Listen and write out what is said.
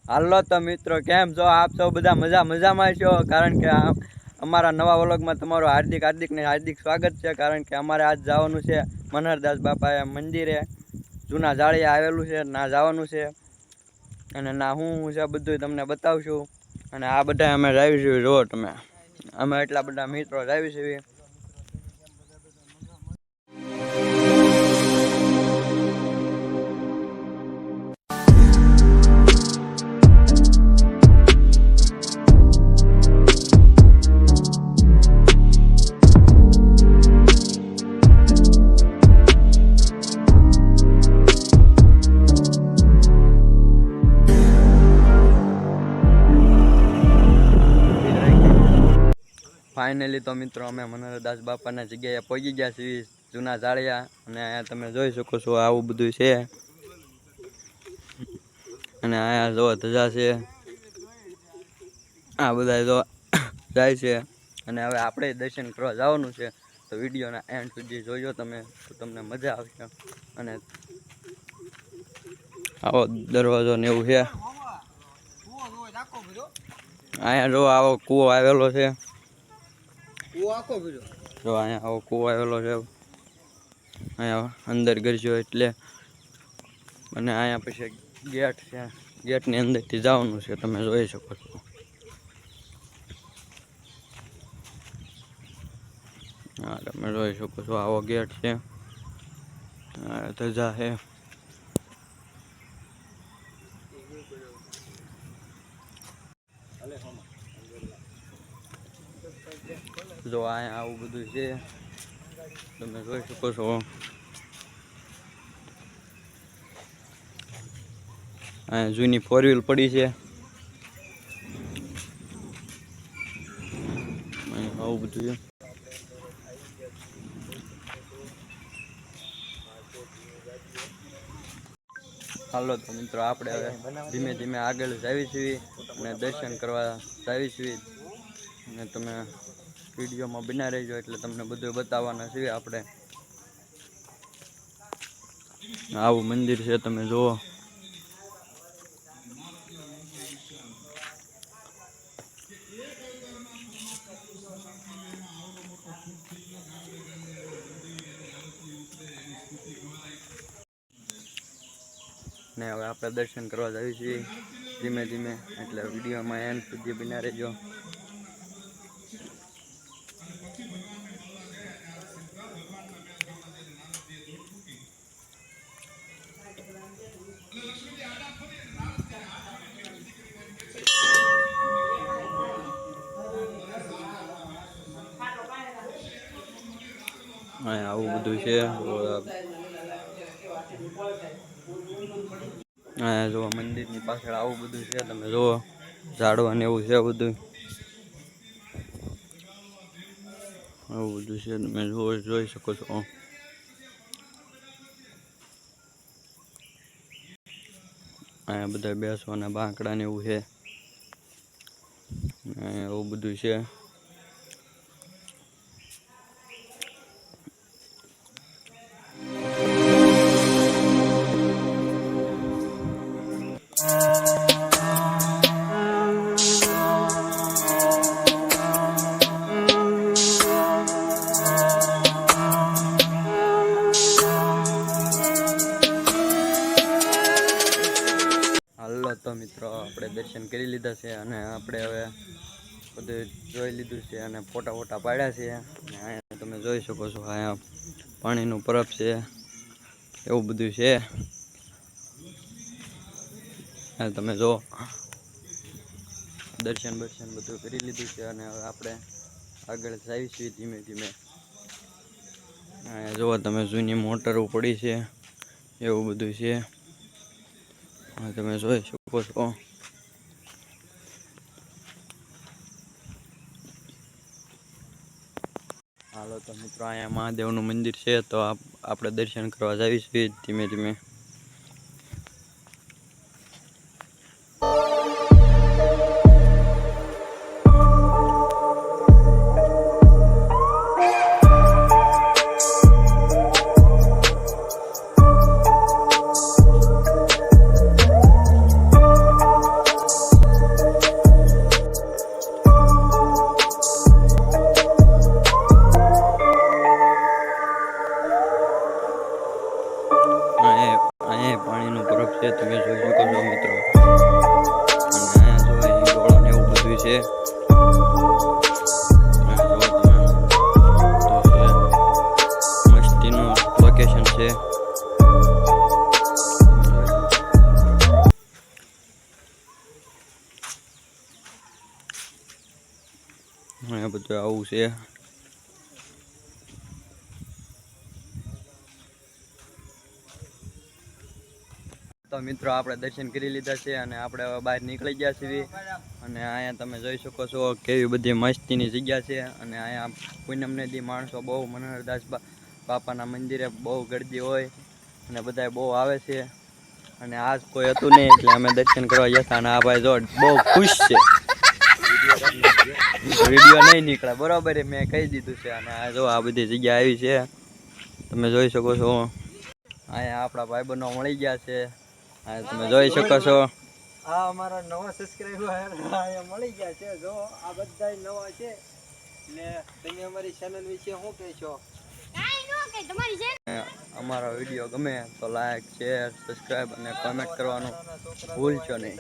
હાલો તો મિત્રો, કેમ છો આપ સૌ? બધા મજામાં છો? કારણ કે અમારા નવા વ્લોગમાં તમારું હાર્દિક સ્વાગત છે. કારણ કે અમારે આજ જવાનું છે મનહરદાસ બાપા મંદિરે, જૂના જાળિયા આવેલું છે, ના જવાનું છે. અને ના હું છે બધું તમને બતાવશું. અને આ બધા અમે જાવી છીએ, જો તમે અમે એટલા બધા મિત્રો જાવી છીએ. ફાઇનલી તો મિત્રો અમે મનહરદાસ બાપાના જગ્યાએ પહોંચી ગયા છીએ, જૂના જાળિયા. અને અહીંયા તમે જોઈ શકો છો આવું બધું છે. અને અહીંયા જો ધજા છે, આ બધા જો જાય છે. અને હવે આપણે દર્શન કરવા જવાનું છે, તો વિડીયોના એન્ડ સુધી જોજો તમે, તો તમને મજા આવશે. અને આવો દરવાજો ને એવું છે. અહીંયા જો આવો કૂવો આવેલો છે, જો અહીંયા આવો કૂવો આવેલો છે. અહીંયા અંદર ગરજો એટલે, અને અહીંયા પછી ગેટ છે, ગેટની અંદરથી જવાનું છે, તમે જોઈ શકો છો. હા, તમે જોઈ શકો છો આવો ગેટ છે, ધજા છે. જો અહીંયા આવું બધું છે, તમે જોઈ શકો છો. અહીંયા જૂની 4 વ્હીલ પડી છે, આવું બધું છે. હાલો તો મિત્રો, આપણે હવે ધીમે ધીમે આગળ જાવી છીએ અને દર્શન કરવા જાવી છીએ. અને તમે વિડીયોમાં બના રહેજો, એટલે તમને બધું બતાવવાના છીએ. આપણે આવું મંદિર છે, તમે જુઓ. ને હવે આપણે દર્શન કરવા જઈએ છીએ ધીમે ધીમે, એટલે વિડીયોમાં એન્ડ સુધી બના રહેજો. આવું બધું છે. અહીંયા જો મંદિરની પાછળ આવું બધું છે, તમે જુઓ. ઝાડવા ને એવું છે બધું, આવું બધું છે, તમે જોઈ શકો છો. અહીંયા બધા બેસવાના બાંકડા ને એવું છે, એવું બધું છે. હાલો તો મિત્રો, આપણે દર્શન કરી લીધા છે, અને આપણે હવે બધું જોઈ લીધું છે, અને ફોટા પાડ્યા છે. અને અહીંયા તમે જોઈ શકો છો, અહીંયા પાણીનું પરબ છે, એવું બધું છે. તમે જો દર્શન બધું કરી લીધું છે, અને હવે આપણે આગળ જઈશું ધીમે ધીમે. અહીંયા જુઓ તમે, જૂની મોટરો પડી છે, એવું બધું છે. તમે જોઈ શકો છો. હાલો તો મિત્રો, અહીંયા મહાદેવનું મંદિર છે, તો આપણે દર્શન કરવા જઈશું ધીમે ધીમે. છે, તમે જોઈ શકો છો મિત્રો. અને અહીંયા જો હિંડોળો ને એવું બધું છે. મસ્તીનું લોકેશન છે. અહીંયા બધું આવું છે. તો મિત્રો આપણે દર્શન કરી લીધા છે અને આપણે હવે બહાર નીકળી ગયા છીએ. અને અહીંયા તમે જોઈ શકો છો કેવી બધી મસ્તીની જગ્યા છે. અને અહીંયા પૂનમને દી માણસો બહુ મનહરદાસ બાપાના મંદિરે બહુ ગરદી હોય અને બધા બહુ આવે છે. અને આજ કોઈ હતું નહીં એટલે અમે દર્શન કરવા ગયા હતા. અને આ ભાઈ જો બહુ ખુશ છે. વિડીયો નહીં નીકળે બરોબર, મેં કહી દીધું છે. અને આ જો આ બધી જગ્યા આવી છે, તમે જોઈ શકો છો. અહીંયા આપણા ભાઈબંધો મળી ગયા છે. હા, તમે જોઈ શકો છો. આ અમારા નવા સબસ્ક્રાઇબર અહીંયા મળી ગયા છે. જો આ બધા નવા છે ને તમે અમારી ચેનલ વિશે શું કહેશો? અમારો વિડીયો ગમે તો લાઈક, શેર, સબસ્ક્રાઇબ અને કોમેન્ટ કરવાનું ભૂલશો નહીં.